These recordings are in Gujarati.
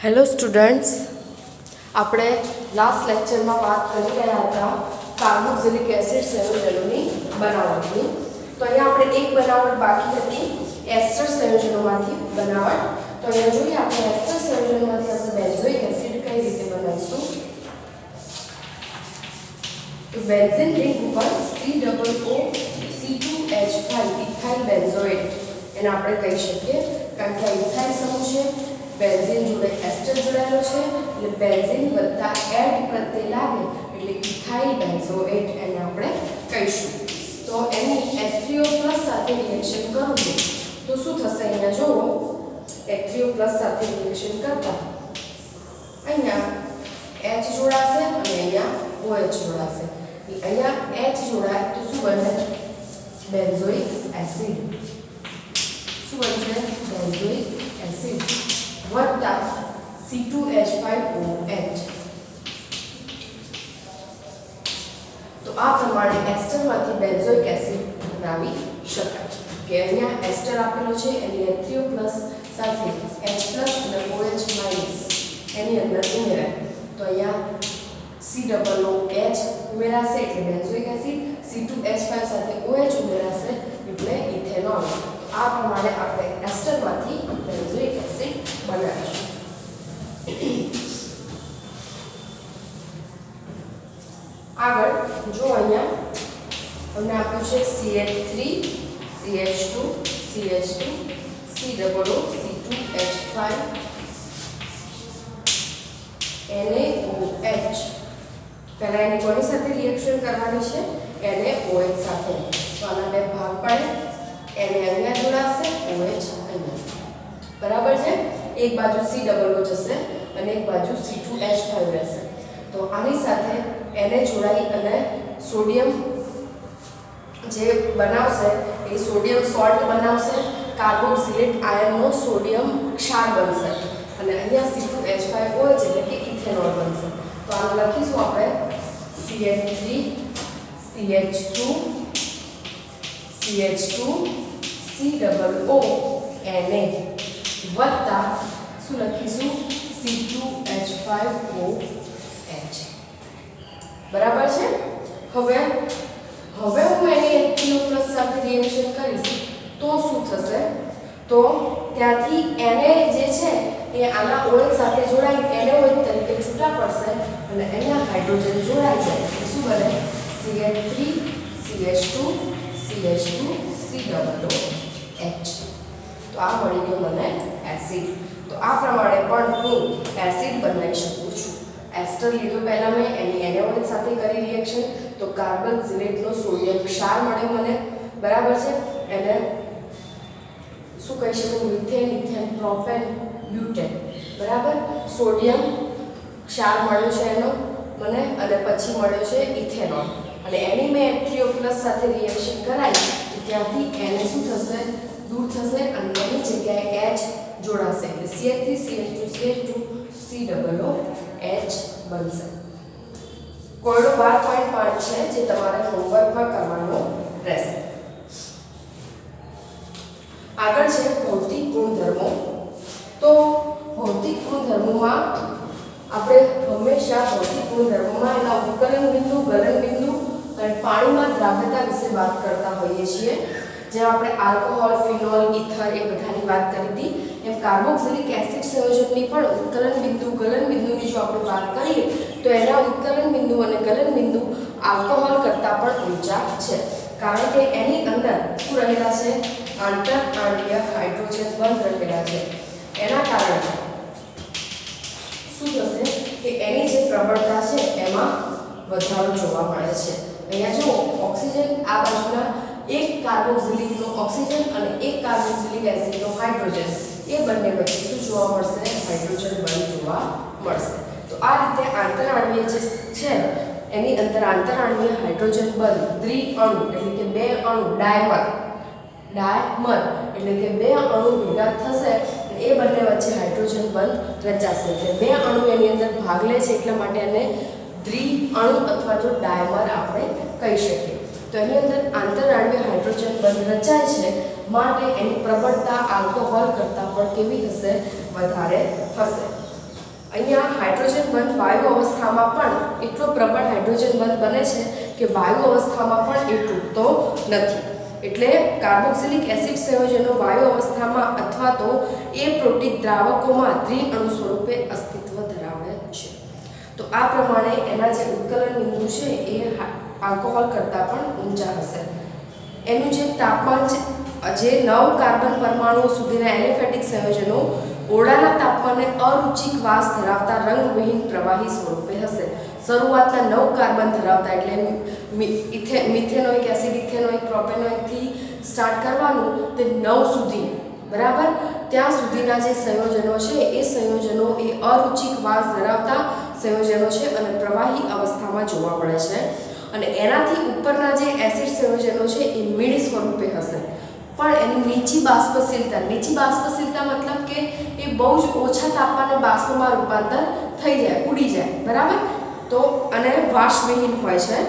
હેલો સ્ટુડન્ટ્સ, આપણે લાસ્ટ લેક્ચરમાં વાત કરી રહ્યા હતા કાર્બોક્સિલિક એસિડ સંયોજનોની બનાવટની. તો અહીંયા આપણે એક બનાવટ બાકી હતી એસ્ટર સંયોજનોમાંથી બનાવટ. તો અહીંયા જોઈએ આપણે એસ્ટર સંયોજનોમાંથી આપણે બેન્ઝોઇક એસિડ કઈ રીતે બનાવીશું. તો બેન્ઝીન રિંગ ઉપર COO-C2H5 ઇથાઇલ બેન્ઝોએટ એને આપણે કહી શકીએ, કારણ કે ઇથાઇલ સમૂહ છે, બેન્ઝીન જોડે એસ્ટર જોડાયેલો છે, એટલે બેન્ઝીન વત્તા એડ પ્રત્યય લાગે એટલે ઇથાઇલ બેન્ઝોએટ એને આપણે કહીશું. તો એની H3O+ સાથે રિએક્શન કરું તો શું થશે? અહીંયા જુઓ, H3O+ સાથે રિએક્શન કરતા અહીંયા H જોડાશે અને અહીંયા OH જોડાશે. અહીંયા H જોડાય તો શું બને? Benzoic acid. શું બનશે? બેન્ઝોઇક એસિડ વત્તા C2H5OH. તો આ પ્રમાણે એસ્ટરમાંથી બેન્ઝોઇક એસિડ બનાવી શકાય. કે અહીંયા એસ્ટર આપેલો છે એની H3O+ સાથે H+ અને OH- એની અંદર ઉમેરાય તો અહીંયા COOH ઉમેરાશે એટલે બેન્ઝોઇક એસિડ, C2H5 સાથે OH ઉમેરાશે એટલે ઇથેનોલ. આ પ્રમાણે આપણે એસ્ટરમાંથી બેન્ઝોઇક એસિડ બનાવીશું. આગળ જો અહીંયા અમને આપ્યું છે CH3 CH2 CH2 COO C2H5 NaOH. પહેલા એની કોની સાથે રિએક્શન કરવાની છે? NaOH સાથે. તો આના બે ભાગ પડે, Na અહીંયા જોડાશે, OH અહીંયા. બરાબર છે? એક બાજુ COO જશે અને એક બાજુ C2H5 રહેશે. તો આની સાથે Na જોડાઈ અને સોડિયમ જે બનાવશે એ સોડિયમ સોલ્ટ બનાવશે, કાર્બોક્સિલેટ આયનનો સોડિયમ ક્ષાર બનશે અને અહીંયા C2H5OH એટલે કે ઇથેનોલ બનશે. તો આને લખીશું આપણે CH3 CH2 CH2 COO Na વત્તા શું લખીશું? C2H5OH. બરાબર છે? હવે હું એની H3O+ સાથે રિએક્શન કરીશ તો શું થશે? તો ત્યાંથી Na જે છે એ આના OH સાથે જોડાઈ NaOH તરીકે છૂટા પડશે અને અહીંયા હાઇડ્રોજન જોડાઈ જાય તો શું બને? CH3 CH2 CH2 COOH. તો આ મળી ગયો મને એસિડ. તો આ પ્રમાણે પણ હું એસિડ બનાવી શકું છું. એસ્ટર લીધો પહેલા મેં એની NaOH સાથે કરી રિએક્શન તો કાર્બોક્સિલેટનો સોડિયમ ક્ષાર મળ્યો મને. બરાબર છે? એને શું કહી શકું? Methane, ethane, propane, butane. બરાબર? સોડિયમ ક્ષાર મળ્યો છે એનો મને અને પછી મળ્યો છે ઇથેનોલ અને એની મેં H3O+ સાથે રિએક્શન કરાવી તો ત્યાંથી એને શું થશે? દૂર થશે અને એની જગ્યાએ H જોડાશે એટલે CH3 CH2 CH2 COOH બનશે. કોયડો 12.5 છે જે તમારે હોમવર્કમાં કરવાનો રહેશે. આગળ છે ભૌતિક ગુણધર્મો. તો ભૌતિક ગુણધર્મોમાં આપણે હંમેશા ભૌતિક ગુણધર્મોમાં એના ઉત્કલન બિંદુ, ગલન બિંદુ અને પાણીમાં દ્રાવ્યતા વિશે વાત કરતા હોઈએ છીએ. જેમ આપણે આલ્કોહોલ, ફિનોલ, ઇથર એ બધાની વાત કરી હતી એમ કાર્બોક્સિલિક એસિડ સંયોજનની પણ ઉત્કલન બિંદુ, ગલન બિંદુની જો આપણે વાત કરીએ તો એના ઉત્કલન બિંદુ અને ગલન બિંદુ આલ્કોહોલ કરતાં પણ ઊંચા છે, કારણ કે એની અંદર શું રહેલા છે? આંતરઆણ્વીય હાઇડ્રોજન બંધ રહેલા છે. એના કારણે શું થશે કે એની જે પ્રબળતા છે એમાં વધારો જોવા મળે છે. અહીંયા જો ઓક્સિજન આ બાજુના એક કાર્બોક્સિલિકનો ઓક્સિજન અને એક કાર્બોક્સિલિક એસિડનો હાઇડ્રોજન એ બંને વચ્ચે શું જોવા મળશે? હાઇડ્રોજન બંધ જોવા મળશે. તો આ રીતે આંતરઆણ્વીય જે છે એની અંદર આંતરઆણ્વીય હાઇડ્રોજન બંધ દ્વિઅણુ એટલે કે બે અણુ ડાયમર એટલે કે બે અણુ ભેગા થશે અને એ બંને વચ્ચે હાઇડ્રોજન બંધ રચાશે. એટલે બે અણુ એની અંદર ભાગ લે છે એટલા માટે એને દ્વિઅણુ અથવા તો ડાયમર આપણે કહી શકીએ. તો એની અંદર આંતરઆણ્વીય હાઇડ્રોજન બંધ રચાય છે માટે એની પ્રબળતા આલ્કોહોલ કરતાં પણ કેવી હશે? વધારે હશે. અહીંયા હાઇડ્રોજન બંધ વાયુ અવસ્થામાં પણ એટલો પ્રબળ હાઇડ્રોજન બંધ બને છે કે વાયુ અવસ્થામાં પણ એ તૂટતો નથી. એટલે કાર્બોક્સિલિક એસિડ સંયોજનો વાયુ અવસ્થામાં અથવા તો એપ્રોટિક દ્રાવકોમાં દ્વિઅણુ સ્વરૂપે અસ્તિત્વ ધરાવે છે. તો આ પ્રમાણે એના જે ઉત્કલન બિંદુ છે એ આલ્કોહોલ કરતાં પણ ઊંચા હશે. એનું જે તાપમાન છે, જે 9 કાર્બન પરમાણુઓ સુધીના એલિફેટિક સંયોજનો ઓરડાના તાપમાને અરુચિક વાસ ધરાવતા રંગવિહીન પ્રવાહી સ્વરૂપે હશે. શરૂઆતના 9 કાર્બન ધરાવતા એટલે મિથેનોઇક એસિડ, ઇથેનોઇક, પ્રોપેનોઇક થી સ્ટાર્ટ કરવાનું તે 9 સુધી, બરાબર, ત્યાં સુધીના જે સંયોજનો છે એ સંયોજનો એ અરુચિક વાસ ધરાવતા સંયોજનો છે અને પ્રવાહી અવસ્થામાં જોવા મળે છે. અને એનાથી ઉપરના જે એસિડ સંયોજનો છે એ મીડ સ્વરૂપે હશે, પણ એની નીચી બાષ્પશીલતા મતલબ કે એ બહુ જ ઓછા તાપમાને બાષ્પમાં રૂપાંતર થઈ જાય, ઉડી જાય, બરાબર. તો અને વાષ્પવિહીન હોય છે.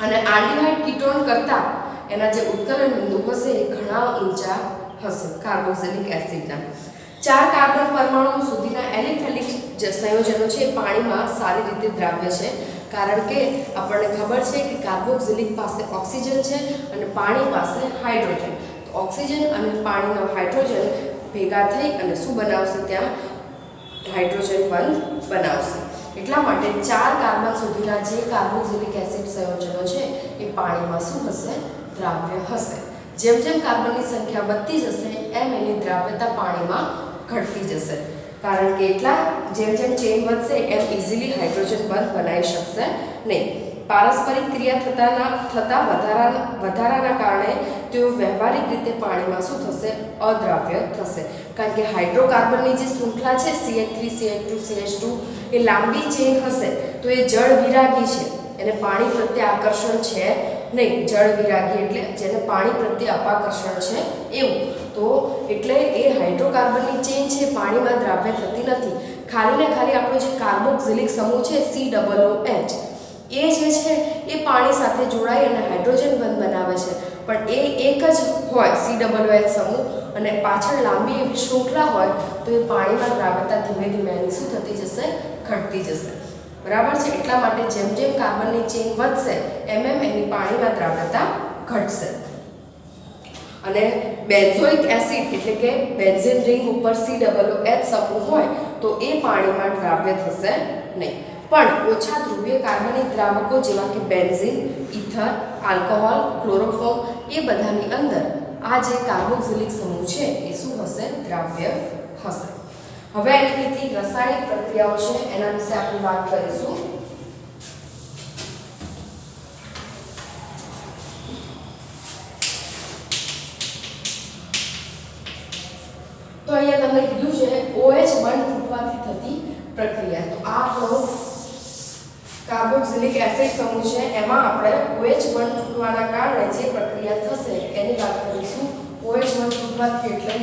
અને આલ્ડીહાઇડ કીટોન કરતાં એના જે ઉત્કલન બિંદુ હશે એ ઘણા ઊંચા હશે કાર્બોક્સિલિક એસિડના. 4 કાર્બન પરમાણુ સુધીના એલિફેટિક જે સંયોજનો છે એ પાણીમાં સારી રીતે દ્રાવ્ય છે, કારણ કે આપણને ખબર છે કે કાર્બોક્સિલિક પાસે ઓક્સિજન છે અને પાણી પાસે હાઇડ્રોજન. તો ઓક્સિજન અને પાણીનો હાઇડ્રોજન ભેગા થઈ અને શું બનાવશે? ત્યાં હાઇડ્રોજન બંધ બનાવશે. એટલા માટે 4 કાર્બન સુધીના જે કાર્બોક્સિલિક એસિડ સંયોજનો છે એ પાણીમાં શું હશે? દ્રાવ્ય હશે. જેમ જેમ કાર્બનની સંખ્યા વધતી જશે એમ એની દ્રાવ્યતા પાણીમાં ઘટતી જશે, કારણ કે જેમ જેમ ચેન વધશે એમ ઇઝીલી હાઇડ્રોજન બંધ બનાવી શકશે નહીં. પારસ્પરિક ક્રિયા થતા વધારાના કારણે તેઓ વ્યવહારિક રીતે પાણીમાં શું થશે? અદ્રાવ્ય થશે, કારણ કે હાઇડ્રોકાર્બનની જે શૃંખલા છે CH3 CH2 CH2 એ લાંબી ચેન હશે તો એ જળ વિરાગી છે, એને પાણી પ્રત્યે આકર્ષણ છે નહીં. જળ વિરાગી એટલે જેને પાણી પ્રત્યે અપાકર્ષણ છે એવું. તો એટલે એ હાઇડ્રોકાર્બનની ચેન છે પાણીમાં દ્રાવ્ય થતી નથી. ખાલી ને ખાલી આપણો જે કાર્બોક્સિલિક સમૂહ છે COOH એ જે છે એ પાણી સાથે જોડાઈ અને હાઇડ્રોજન બંધ બનાવે છે, પણ એ એક જ હોય COOH સમૂહ અને પાછળ લાંબી એવી શૃંખલા હોય તો એ પાણીમાં દ્રાવ્યતા ધીમે ધીમે એની શું થતી જશે? ઘટતી જશે, બરાબર છે. એટલા માટે જેમ જેમ કાર્બનની ચેન વધશે એમ એની પાણીમાં દ્રાવ્યતા ઘટશે. અને બેન્ઝોઇક એસિડ એટલે કે બેન્ઝીન રિંગ ઉપર COOH સમૂહ હોય તો એ પાણીમાં દ્રાવ્ય થશે નહીં. પણ ઓછા ધ્રુવીય કાર્બનિક દ્રાવકો જેવા કે બેન્ઝીન, ઇથર, આલ્કોહોલ, ક્લોરોફોર્મ એ બધાની અંદર આ જે કાર્બોક્સિલિક સમૂહ છે એ શું હશે? દ્રાવ્ય હશે. હવે એની કેટલીક રાસાયણિક પ્રક્રિયાઓ છે એના વિશે આપણે વાત કરીશું. તો અહીંયા તમને કીધું છે OH બંધ તૂટવાથી થતી પ્રક્રિયા. તો આ આપણો કાર્બોક્સિલિક એસિડ સમૂહ છે, એમાં આપણે OH બંધ તૂટવાના કારણે જે પ્રક્રિયા થશે એની વાત કરીશું. OH બંધ તૂટવાથી એટલે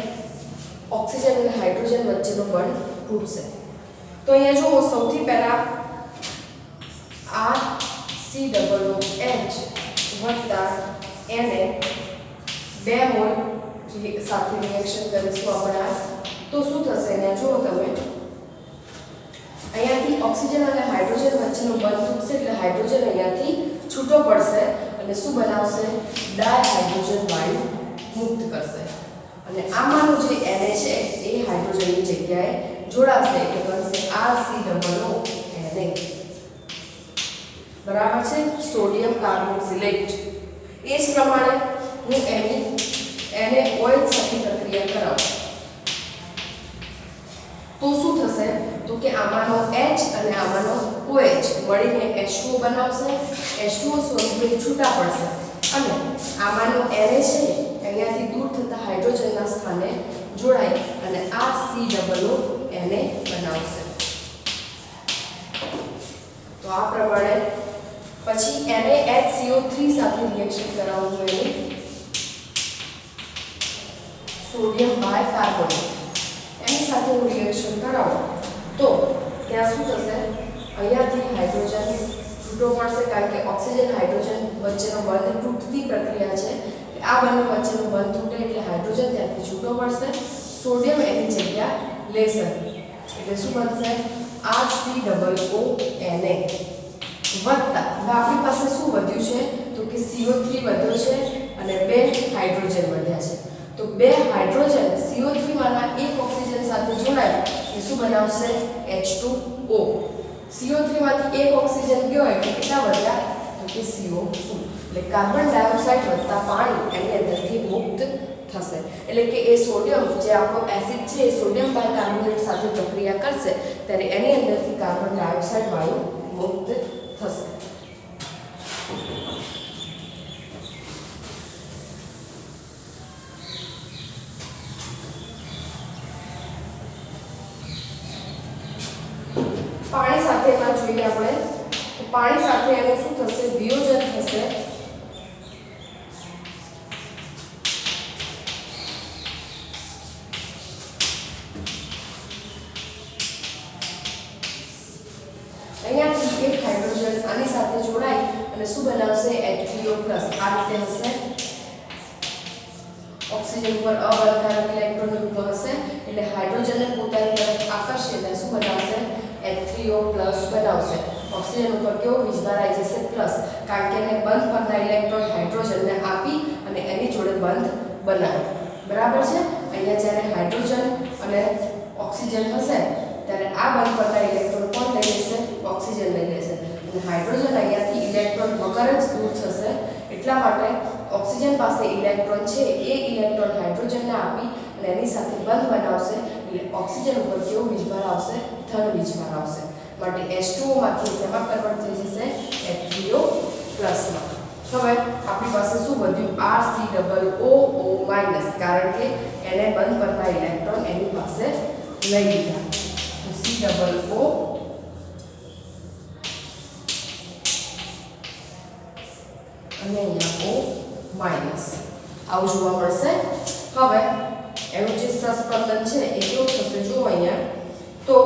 ઓક્સિજન અને હાઇડ્રોજન વચ્ચેનો બંધ તૂટશે. તો અહીંયા જુઓ, સૌથી પહેલા આ COOH વત્તા Na 2 મોલ સાથે રિએક્શન કરીશું આપણે. તો શું થશે? અહીંયા જુઓ તમે, અહીંયાથી ઓક્સિજન અને હાઇડ્રોજન વચ્ચેનો બંધ તૂટશે એટલે હાઇડ્રોજન અહીંયાથી છૂટો પડશે અને શું બનાવશે? ડાયહાઇડ્રોજન વાયુ મુક્ત કરશે. અને આમાંનું જે Na છે એ હાઇડ્રોજનની જગ્યાએ જોડાશે એટલે બનશે RCOONA, બરાબર છે, સોડિયમ કાર્બોક્સિલેટ. એ જ પ્રમાણે હું એને OH સાથે પ્રક્રિયા કરાવું તો શું થશે? તો કે આમાંનો H અને આમાંનો OH મળીને H2O બનાવશે. H2O સ્વરૂપે છૂટા પડશે અને આમાંનો Na છે અહીંયાથી દૂર થતા હાઇડ્રોજનના સ્થાને જોડાઈ અને આ COONA બનાવશે. તો આ પ્રમાણે પછી NaHCO3 સાથે રિએક્શન કરાવવું જોઈએ, સોડિયમ બાયકાર્બોનેટ એની સાથે હું રિએક્શન કરાવું તો ત્યાં શું થશે? અહીંયાથી હાઇડ્રોજન છૂટો પડશે, કારણ કે ઓક્સિજન હાઇડ્રોજન વચ્ચેનો બંધ તૂટતી પ્રક્રિયા છે. આ બંને વચ્ચેનો બંધ તૂટે એટલે હાઇડ્રોજન ત્યાંથી છૂટો પડશે, સોડિયમ એની જગ્યા લેશે એટલે શું બનશે RCOONA વત્તા હવે આપણી પાસે શું વધ્યું છે તો કે CO3 વધ્યો છે અને 2 હાઇડ્રોજન વધ્યા છે તો 2 હાઇડ્રોજન CO3 માંના એક ઓક્સિજન સાથે જોડાય એ શું બનાવશે H2O CO3 માંથી એક ઓક્સિજન ગયો એટલે કેટલા વધ્યા તો કે CO2 એટલે કાર્બન ડાયોક્સાઇડ વત્તા પાણી એની અંદરથી મુક્ત થશે એટલે કે એ સોડિયમ જે આપણો એસિડ છે એ સોડિયમ બાયકાર્બોનેટ સાથે પ્રક્રિયા કરશે ત્યારે એની અંદરથી કાર્બન ડાયોક્સાઇડ વાયુ મુક્ત થશે પાણી સાથે એમાં જોઈએ આપણે તો પાણી સાથે એનું શું થશે વિયોજન થશે અહીંયાથી એક હાઇડ્રોજન આની સાથે જોડાય અને શું બનાવશે H3O+ આ રીતે હશે ઓક્સિજન પર અબંધારક ઇલેક્ટ્રોન યુક્ત હશે એટલે હાઇડ્રોજનને પોતાની તરફ આકર્ષે એટલે શું બનાવશે H3O+ બનાવશે ઓક્સિજન ઉપર કેવો વીજભાર આવી જશે પ્લસ કારણ કે એને બંધ પરના ઇલેક્ટ્રોન હાઇડ્રોજનને આપી અને એની જોડે બંધ બનાવે બરાબર છે અહીંયા જ્યારે હાઇડ્રોજન અને ઓક્સિજન હશે ત્યારે આ બંધ પરના ઇલેક્ટ્રોન કોણ લઈ લેશે ઓક્સિજન લઈ લેશે અને હાઇડ્રોજન અહીંયાથી ઇલેક્ટ્રોન વગર જ દૂર થશે એટલા માટે ઓક્સિજન પાસે ઇલેક્ટ્રોન છે એ ઇલેક્ટ્રોન હાઇડ્રોજનને આપી અને એની સાથે બંધ બનાવશે એટલે ઓક્સિજન ઉપર કેવો વીજભાર આવશે ધન વીજભાર આવશે માટે H2O માંથી શેમાં કન્વર્ટ થઈ જશે H3O+ માં હવે આપણી પાસે શું વધ્યું RCOO- કારણ કે એને બંધ પરના ઇલેક્ટ્રોન એની પાસે લઈ લીધા તો COO અને અહીંયા O- આવું જોવા મળશે હવે એનું જે સહસ્પંદન છે એ કેવું થશે જો અહીંયા તો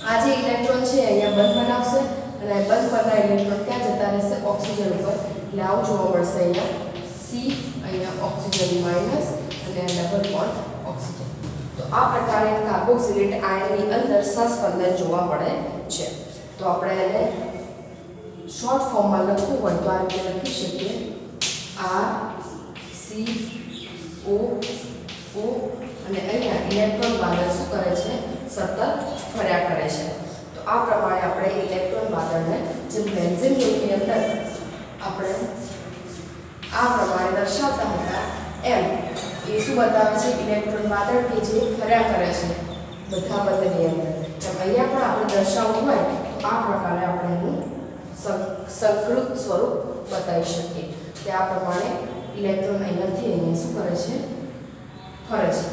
આ જે ઇલેક્ટ્રોન છે અહીંયા બંધ બનાવશે અને બંધ પરના ઇલેક્ટ્રોન ક્યાં જતા રહેશે ઓક્સિજન ઉપર એટલે આવું જોવા મળશે અહીંયા C અહીંયા ઓક્સિજન માઇનસ અને ડબલ બોન્ડ ઓક્સિજન તો આ પ્રકારે કાર્બોક્સિલેટ આયનની અંદર સહસ્પંદન જોવા મળે છે તો આપણે એને શોર્ટ ફોર્મમાં લખવું હોય તો આ રીતે લખી શકીએ RCOO અને અહીંયા ઇલેક્ટ્રોન વાદળ શું કરે છે સતત ફર્યા કરે છે તો આ પ્રમાણે આપણે ઇલેક્ટ્રોન વાદળને જે બેન્ઝીન ગ્રુપની અંદર આપણે આ પ્રમાણે દર્શાવતા હતા એમ એ શું બતાવે છે ઇલેક્ટ્રોન વાદળ કે જે ફર્યા કરે છે બધા બંધની અંદર એમ અહીંયા પણ આપણે દર્શાવવું હોય તો આ પ્રકારે આપણે એનું સંકૃત સ્વરૂપ બતાવી શકીએ કે આ પ્રમાણે ઇલેક્ટ્રોન અહીંયાથી અહીંયા શું કરે છે ફરે છે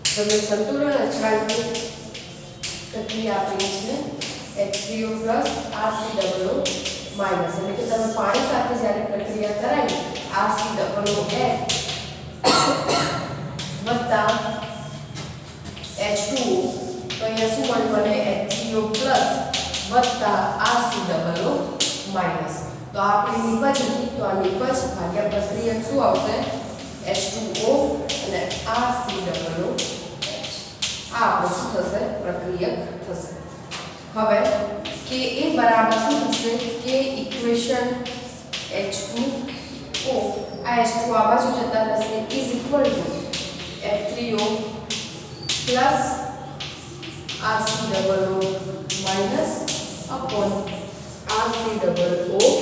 તમે સંતુલન અચળાંકની પ્રક્રિયા આપી છે H3O+ RCOO- એટલે કે તમે પાણી સાથે જ્યારે પ્રક્રિયા કરાવી RCOOH વત્તા H2O તો અહીંયા શું બને H3O+ વત્તા RCOO-. તો આ આપણી નિપજ હતી તો આ નિપજ ભાગ્યા પ્રક્રિયા શું આવશે H2O અને RCOOH આ આપણું શું થશે પ્રક્રિયક થશે હવે કે એ બરાબર શું થશે કે ઇક્વેશન H2O આ H2 આ બાજુ જતા રહેશે is equal to H3O plus RCOO minus upon RCOOH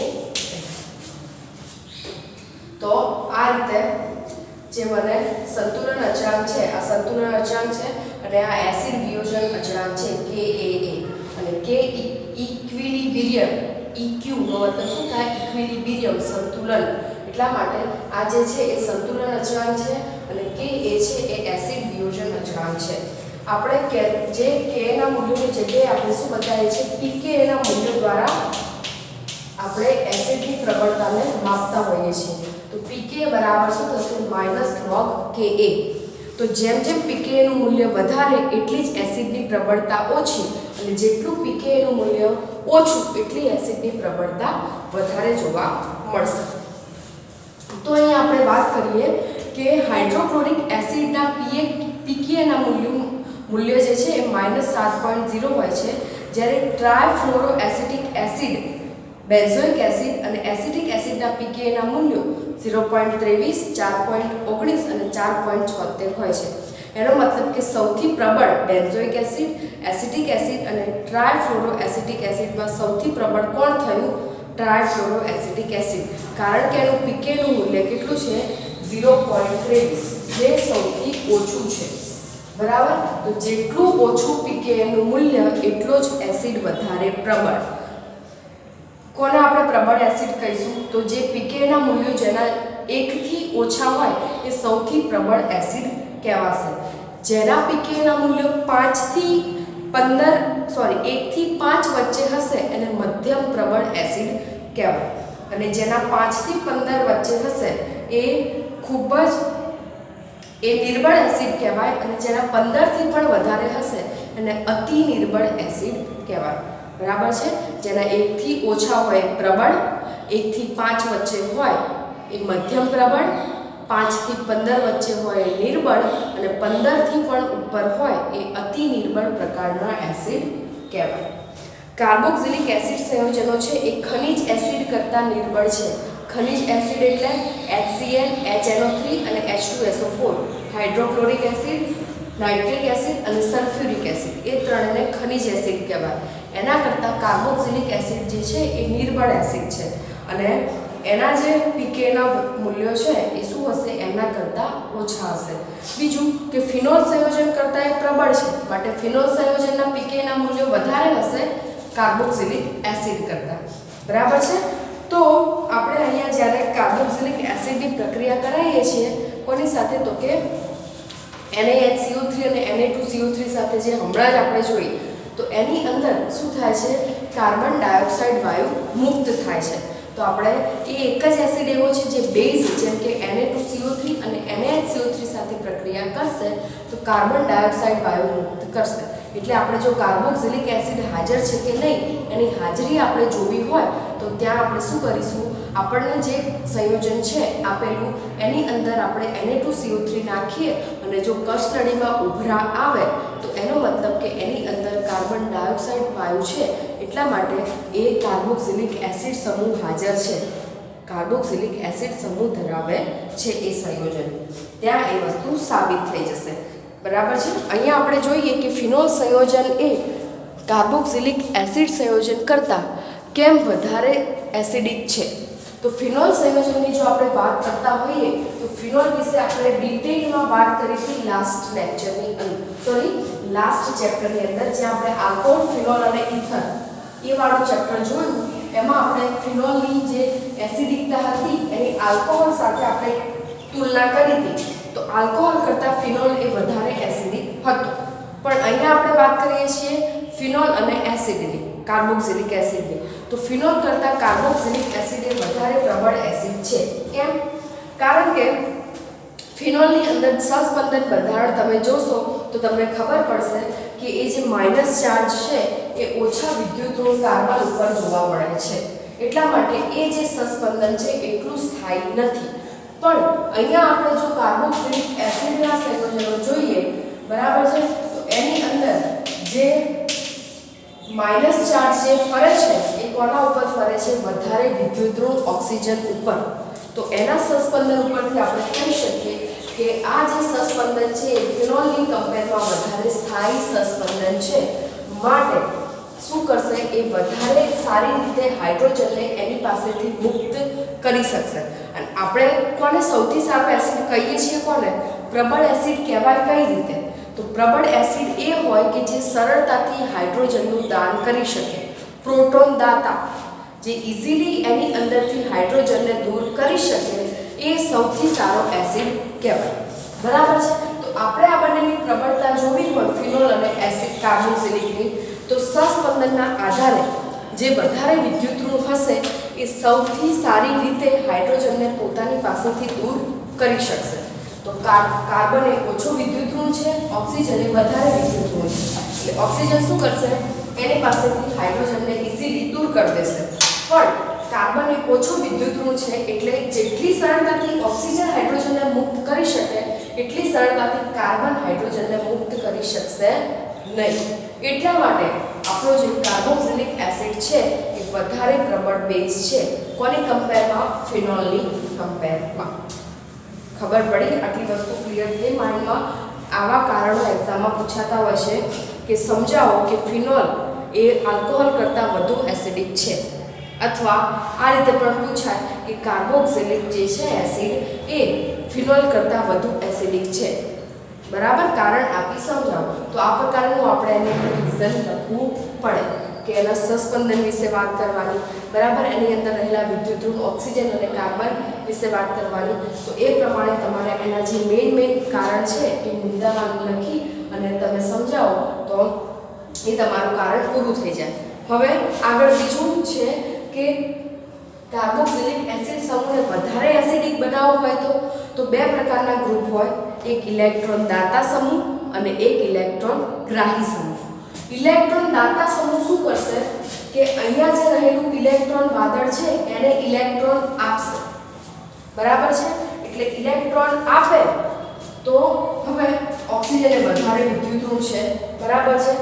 તો આ રીતે જે મને સંતુલન અચળાંક છે આ સંતુલન અચળાંક છે અને આ એસિડ વિયોજન અચળાંક છે KAA અને K ઇક્વિલિબ્રિયમ EQ નો મતલબ શું થાય ઇક્વિલિબ્રિયમ સંતુલન એટલા માટે આ જે છે એ સંતુલન અચળાંક છે અને K એ છે એ એસિડ વિયોજન અચળાંક છે આપણે જે K ના મૂલ્યોની જગ્યાએ આપણે શું બતાવીએ છીએ pK ના મૂલ્ય દ્વારા આપણે એસિડની પ્રબળતાને માપતા હોઈએ છીએ તો pK બરાબર શું થશે -log Ka. તો જેમ જેમ pK નું મૂલ્ય વધારે એટલી જ એસિડની પ્રબળતા ઓછી અને જેટલું pK નું મૂલ્ય ઓછું એટલી એસિડની પ્રબળતા વધારે જોવા મળશે. તો અહીં આપણે વાત કરીએ કે હાઇડ્રોક્લોરિક એસિડના pK ના મૂલ્ય જે છે એ -7.0 હોય છે, જ્યારે ટ્રાયફ્લોરોએસિટિક એસિડ, બેન્ઝોઇક એસિડ અને એસિટિક એસિડના pK ના મૂલ્યો 0.23, 4.19 અને 4.76 હોય છે. એનો મતલબ કે સૌથી પ્રબળ બેન્ઝોઇક એસિડ, એસિટિક એસિડ અને ટ્રાયફ્લોરોએસિટિક એસિડમાં સૌથી પ્રબળ કોણ થયું? ટ્રાયફ્લોરોએસિટિક એસિડ, કારણ કે એનું pK નું મૂલ્ય કેટલું છે 0.23, જે સૌથી ઓછું છે. બરાબર, તો જેટલું ઓછું pK નું મૂલ્ય એટલો જ એસિડ વધારે પ્રબળ. કોને આપણે પ્રબળ એસિડ કહીશું? તો જે pK ના મૂલ્યો જેના 1 થી ઓછા હોય એ સૌથી પ્રબળ એસિડ કહેવાશે. જેના pK ના મૂલ્યો 1 થી 5 વચ્ચે હશે એને મધ્યમ પ્રબળ એસિડ કહેવાય, અને જેના 5 થી 15 વચ્ચે હશે એ ખૂબ જ નિર્બળ એસિડ કહેવાય, અને જેના 15 થી પણ વધારે હશે એને અતિ નિર્બળ એસિડ કહેવાય. બરાબર છે. જેના 1 થી ઓછા હોય પ્રબળ, 1 થી 5 વચ્ચે હોય એ મધ્યમ પ્રબળ, 5 થી 15 વચ્ચે હોય એ નિર્બળ, અને 15 થી પણ ઉપર હોય એ અતિ નિર્બળ પ્રકારના એસિડ કહેવાય. કાર્બોક્સિલિક એસિડ સંયોજનો છે એ ખનિજ એસિડ કરતાં નિર્બળ છે. ખનિજ એસિડ એટલે HCl, HNO3 અને H2SO4. Hydrochloric acid, nitric acid અને સલ્ફ્યુરિક એસિડ એ ત્રણને ખનિજ એસિડ કહેવાય. એના કરતાં કાર્બોક્સિલિક એસિડ જે છે એ નિર્બળ એસિડ છે, અને એના જે pK ના મૂલ્યો છે એ શું હશે? એના કરતાં ઓછા હશે. બીજું કે ફિનોલ સંયોજન કરતાં એ પ્રબળ છે, માટે ફિનોલ સંયોજનના pK ના મૂલ્યો વધારે હશે કાર્બોક્સિલિક એસિડ કરતાં. બરાબર છે. તો આપણે અહીંયા જ્યારે કાર્બોક્સિલિક એસિડની પ્રક્રિયા કરાવીએ છીએ કોની સાથે? તો કે NaHCO3 અને Na2CO3 સાથે, જે હમણાં જ આપણે જોઈ, તો એની અંદર શું થાય છે? કાર્બન ડાયોક્સાઇડ વાયુ મુક્ત થાય છે. તો આપણે એ એક જ એસિડ એવો છે જે બેઝ જેમ કે Na2CO3 અને NaHCO3 સાથે પ્રક્રિયા કરશે તો કાર્બન ડાયોક્સાઇડ વાયુ મુક્ત કરશે. એટલે આપણે જો કાર્બોક્સિલિક એસિડ હાજર છે કે નહીં એની હાજરી આપણે જોવી હોય તો ત્યાં આપણે શું કરીશું? આપણને જે સંયોજન છે આપેલું એની અંદર આપણે Na2CO3 નાખીએ, અને જો કસ્ટડીમાં ઉભરા આવે તો એનો મતલબ કે એની અંદર કાર્બન ડાયોક્સાઇડ વાયુ છે, એટલા માટે એ કાર્બોક્સિલિક એસિડ સમૂહ હાજર છે. કાર્બોક્સિલિક એસિડ સમૂહ ધરાવે છે એ સંયોજન, ત્યાં એ વસ્તુ સાબિત થઈ જશે. બરાબર છે. અહીંયા આપણે જોઈએ કે ફિનોલ સંયોજન એ કાર્બોક્સિલિક એસિડ સંયોજન કરતાં કેમ વધારે એસિડિક છે. તો ફિનોલ સંયોજનની જો આપણે વાત કરતા હોઈએ તો ફિનોલ વિશે આપણે ડિટેલમાં વાત કરી હતી લાસ્ટ ચેપ્ટરની અંદર, જ્યાં આપણે આલ્કોહોલ, ફિનોલ અને ઇથર એ વાળું ચેપ્ટર જોયું. એમાં આપણે ફિનોલની જે એસિડિકતા હતી એની આલ્કોહોલ સાથે આપણે તુલના કરી હતી. તો આલ્કોહોલ કરતાં ફિનોલ એ વધારે એસિડિક હતું. પણ અહીંયા આપણે વાત કરીએ છીએ ફિનોલ અને એસિડની, કાર્બોક્સિલિક એસિડની. તો ફિનોલ કરતાં કાર્બોક્સિલિક એસિડ એ વધારે પ્રબળ એસિડ છે. કેમ? કારણ કે ફિનોલની અંદર સહસ્પંદન બંધારણ તમે જોશો તો તમને ખબર પડશે કે એ જે માઇનસ ચાર્જ છે એ ઓછા વિદ્યુત ઋણ કાર્બન ઉપર જોવા મળે છે. એટલા માટે એ જે સહસ્પંદન છે એટલું સ્થાયી નથી. પણ અહીંયા આપણે જો કાર્બોક્સિલિક એસિડના સંયોજનો જોઈએ, બરાબર છે, તો એની અંદર જે માઇનસ ચાર્જ જે ફરે છે એ કોના ઉપર ફરે છે? વધારે વિદ્યુત ઋણ ઓક્સિજન ઉપર. તો એના સહસ્પંદન ઉપરથી આપણે કહી શકીએ કે આ જે સહસ્પંદન છે એ ફિનોલની કમ્પેરમાં વધારે સ્થાયી સહસ્પંદન છે. માટે શું કરશે? એ વધારે સારી રીતે હાઇડ્રોજનને એની પાસેથી મુક્ત કરી શકશે. અને આપણે કોને સૌથી સારો એસિડ કહીએ છીએ? કોને પ્રબળ એસિડ કહેવાય? કઈ રીતે? તો પ્રબળ એસિડ એ હોય કે જે સરળતાથી હાઇડ્રોજનનું દાન કરી શકે, પ્રોટોન દાતા, જે ઇઝીલી એની અંદરથી હાઇડ્રોજનને દૂર કરી શકે, એ સૌથી સારો એસિડ કહેવાય. બરાબર છે. તો આપણે આ બંનેની પ્રબળતા જોવી હોય ફિનોલ અને એસિડ કાર્બોક્સિલિકની, તો સહસ્પંદનના આધારે જે વધારે વિદ્યુત ઋણ હશે એ સૌથી સારી રીતે હાઇડ્રોજનને પોતાની પાસેથી દૂર કરી શકશે. તો કાર્બન એ ઓછો વિદ્યુત ઋણ છે, ઓક્સિજન એ વધારે વિદ્યુત ઋણ છે. એટલે ઓક્સિજન શું કરશે, એની પાસેથી હાઇડ્રોજનને ઇઝીલી દૂર કરી દેશે. પણ કાર્બન એ ઓછો વિદ્યુત ઋણ છે એટલે જેટલી સરળતાથી ઓક્સિજન હાઇડ્રોજનને મુક્ત કરી શકે એટલી સરળતાથી કાર્બન હાઇડ્રોજનને મુક્ત કરી શકશે નહીં. એટલા માટે આપણો જે કાર્બોક્સિલિક એસિડ છે એ વધારે પ્રબળ બેઝ છે. કોની કમ્પેરમાં? ફિનોલની કમ્પેરમાં. ખબર પડી? આટલી વસ્તુ ક્લિયર થઈ માઇન્ડમાં? આવા કારણો એક્ઝામમાં પૂછાતા હોય છે કે સમજાવો કે ફિનોલ એ આલ્કોહોલ કરતાં વધુ એસિડિક છે, અથવા આ રીતે પણ પૂછાય કે કાર્બોક્સિલિક જે છે એસિડ એ ફિનોલ કરતાં વધુ એસિડિક છે. બરાબર, કારણ આપી સમજાવો. તો આ પ્રકારનું આપણે એને રિઝન લખવું પડે કે એના સસ્પંદન વિશે વાત કરવાની, બરાબર, એની અંદર રહેલા વિદ્યુત ઋણ ઓક્સિજન અને કાર્બન વિશે વાત કરવાની. તો એ પ્રમાણે તમારે એના જે મેઇન કારણ છે એ મુદ્દામાં લખી અને તમે સમજાવો તો એ તમારું કારણ પૂરું થઈ જાય. હવે આગળ બીજું છે કે કાર્બોક્સિલિક એસિડ સમૂહને વધારે એસિડિક બનાવવો હોય તો બે પ્રકારના ગ્રુપ હોય, એક ઇલેક્ટ્રોન દાતા સમૂહ અને એક ઇલેક્ટ્રોન ગ્રાહી સમૂહ. ઇલેક્ટ્રોન દાતા સમૂહ શું કરશે કે અહીંયા જે રહેલું ઇલેક્ટ્રોન વાદળ છે એને ઇલેક્ટ્રોન આપશે, બરાબર છે. એટલે ઇલેક્ટ્રોન આપે તો હવે ઓક્સિજન એ વધારે વિદ્યુત ઋણ છે, બરાબર છે,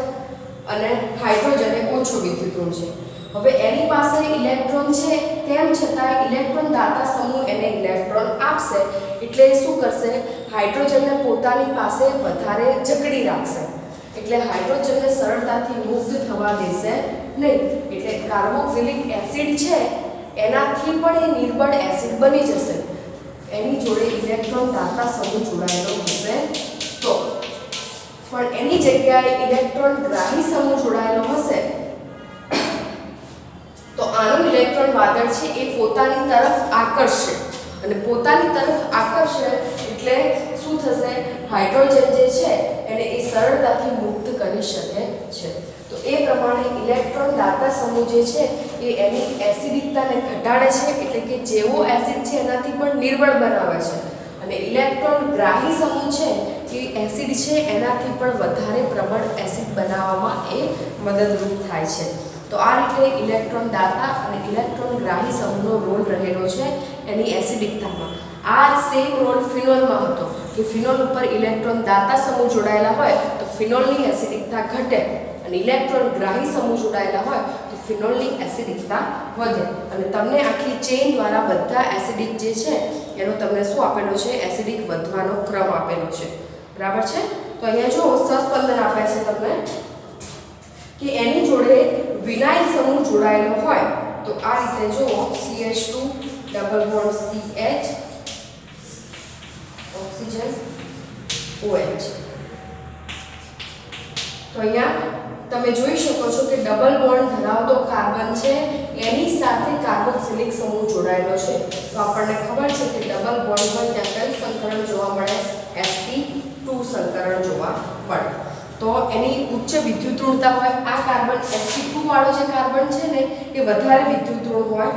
અને હાઇડ્રોજન એ ઓછો વિદ્યુત ઋણ છે. હવે એની પાસે ઇલેક્ટ્રોન છે તેમ છતાં ઇલેક્ટ્રોન દાતા સમૂહ એને ઇલેક્ટ્રોન આપશે એટલે શું કરશે, હાઇડ્રોજનને પોતાની પાસે વધારે જકડી રાખશે. એટલે હાઇડ્રોજનને સરળતાથી મુક્ત થવા દેશે નહીં. એટલે કાર્બોક્સિલિક એસિડ છે એનાથી પણ એ નિર્બળ એસિડ બની જશે. એની જોડે ઇલેક્ટ્રોન દાતા સમૂહ જોડાયેલો હશે તો. પણ એની જગ્યાએ ઇલેક્ટ્રોન ગ્રાહી સમૂહ જોડાયેલો હશે તો આનું ઇલેક્ટ્રોન વાદળ છે એ પોતાની તરફ આકર્ષશે, અને પોતાની તરફ આકર્ષે એટલે શું થશે, હાઇડ્રોજન જે છે એને એ સરળતાથી મુક્ત કરી શકે છે. તો એ પ્રમાણે ઇલેક્ટ્રોન દાતા સમૂહ જે છે એ એની એસિડિકતાને ઘટાડે છે, એટલે કે જેવો એસિડ છે એનાથી પણ નિર્બળ બનાવે છે. અને ઇલેક્ટ્રોન ગ્રાહી સમૂહ છે એ એસિડ છે એનાથી પણ વધારે પ્રબળ એસિડ બનાવવામાં એ મદદરૂપ થાય છે. તો આ રીતે ઇલેક્ટ્રોન દાતા અને ઇલેક્ટ્રોન ગ્રાહી સમૂહનો રોલ રહેલો છે એની એસિડિકતામાં. આ સેમ રોલ ફિનોલમાં હતો કે ફિનોલ ઉપર ઇલેક્ટ્રોન દાતા સમૂહ જોડાયેલા હોય તો ફિનોલની એસિડિકતા ઘટે, અને ઇલેક્ટ્રોન ગ્રાહી સમૂહ જોડાયેલા હોય તો ફિનોલની એસિડિકતા વધે. અને તમને આખી ચેઇન દ્વારા બધા એસિડિક જે છે એનો તમને શું આપેલો છે, એસિડિક વધવાનો ક્રમ આપેલો છે, બરાબર છે. તો અહીંયા જો સસ્પંદન આપે છે તમને કે એની જોડે વિનાઇલ સમૂહ જોડાયેલો હોય તો આ રીતે જુઓ, CH2 double bond CH oxygen OH. તો અહીંયા તમે જોઈ શકો છો કે ડબલ બોન્ડ ધરાવતો કાર્બન છે એની સાથે કાર્બોક્સિલિક સમૂહ જોડાયેલો છે. તો આપણને ખબર છે કે ડબલ બોન્ડ હોય ત્યાં કઈ સંકરણ જોવા મળે, sp2 સંકરણ જોવા મળે. તો એની ઉચ્ચ વિદ્યુત ઋણતા હોય. આ કાર્બન sp2 વાળો જે કાર્બન છે ને એ વધારે વિદ્યુત ઋણ હોય.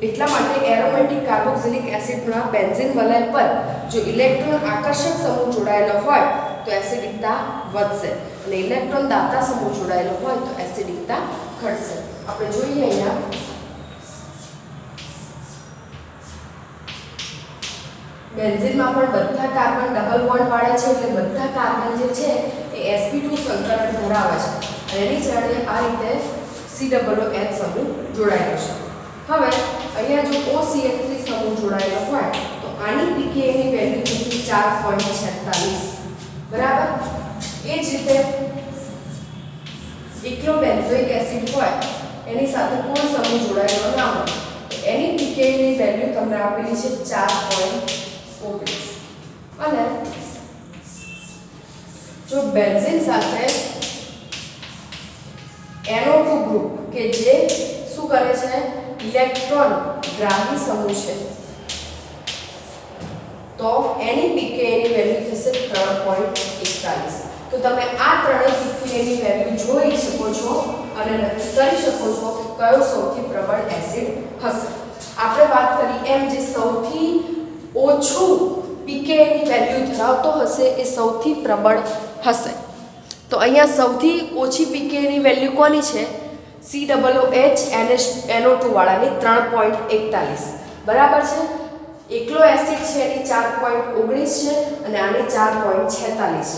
એટલા માટે એરોમેટિક કાર્બોક્સિલિક એસિડના બેન્ઝીન વલય પર જો ઇલેક્ટ્રોન આકર્ષક સમૂહ જોડાયેલો હોય તો એસિડિકતા વધશે, અને ઇલેક્ટ્રોન દાતા સમૂહ જોડાયેલો હોય તો એસિડિકતા ઘટશે. આપણે જોઈએ અહીંયા બેન્ઝીનમાં પણ બધા કાર્બન ડબલ બોન્ડ વાળા છે, એટલે બધા કાર્બન જે છે એ sp2 સંકરણ ધરાવે છે, અને એની જોડે આ રીતે COOH સમૂહ જોડાયેલો છે. હવે અહીંયા જો OCH3 સમૂહ જોડાયેલો હોય તો આની pKa ની વેલ્યુ થશે 4.46, બરાબર. એ જ રીતે એકલો બેન્ઝોઇક એસિડ હોય એની સાથે કોઈ સમૂહ જોડાયેલો ના હોય તો એની pKa ની વેલ્યુ તમને આપેલી છે 4.19. અને જો બેન્ઝીન સાથે NO2 ગ્રુપ કે જે શું કરે છે, ઇલેક્ટ્રોન ગ્રાહી સમૂહ છે, તો એની pKa ની વેલ્યુ થશે 3.41. તો તમે આ ત્રણેય pKa ની વેલ્યુ જોઈ શકો છો અને નક્કી કરી શકો છો કે કયો સૌથી પ્રબળ એસિડ હશે? આપણે વાત કરી એમ જે સૌથી ઓછું pKa ની વેલ્યુ ધરાવતો હશે એ સૌથી પ્રબળ હશે. તો અહીંયા સૌથી ઓછી pKa ની વેલ્યુ કોની છે? COOH NO2 વાળાની 3.41 બરાબર છે. એકલો એસિડ છે એની 4.19 છે અને આની 4.46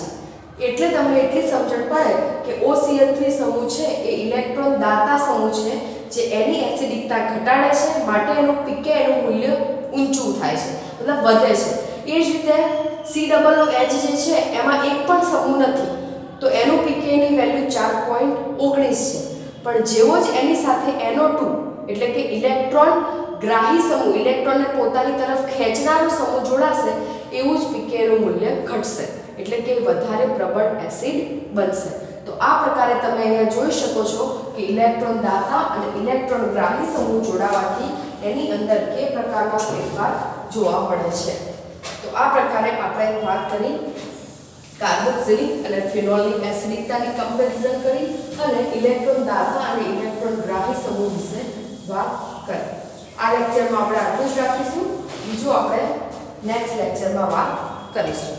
છે. એટલે તમને એટલી સમજણ પડે કે OCl3 સમૂહ છે એ ઇલેક્ટ્રોન દાતા સમૂહ છે જે એની એસિડિકતા ઘટાડે છે, માટે એનું pKa નું મૂલ્ય ઊંચું થાય છે, મતલબ વધે છે. એ જ રીતે COOH જે છે એમાં એક પણ સમૂહ નથી, તો એનું pKa ની વેલ્યુ 4.19 છે. પણ જેવો જ એની સાથે NO2 એટલે કે ઇલેક્ટ્રોન ગ્રાહી સમૂહ, ઇલેક્ટ્રોનને પોતાની તરફ ખેંચનારો સમૂહ જોડાશે, એવું જ pKa નું મૂલ્ય ઘટશે, એટલે કે વધારે પ્રબળ એસિડ બનશે. તો આ પ્રકારે તમે અહીંયા જોઈ શકો છો કે ઇલેક્ટ્રોન દાતા અને ઇલેક્ટ્રોન ગ્રાહી સમૂહ જોડાવાથી એની અંદર કે પ્રકારનો ફેરફાર જોવા મળે છે. તો આ પ્રકારે આપણે વાત કરી કાર્બોક્સિલિક અને ફિનોલિક એસિડિકતાની કમ્પેરિઝન કરી અને ઇલેક્ટ્રોન દાતા અને ઇલેક્ટ્રોન ગ્રાહી સમૂહ વિશે વાત કરી. આ લેક્ચરમાં આપણે આટલું જ રાખીશું. બીજું આપણે નેક્સ્ટ લેક્ચરમાં વાત કરીશું.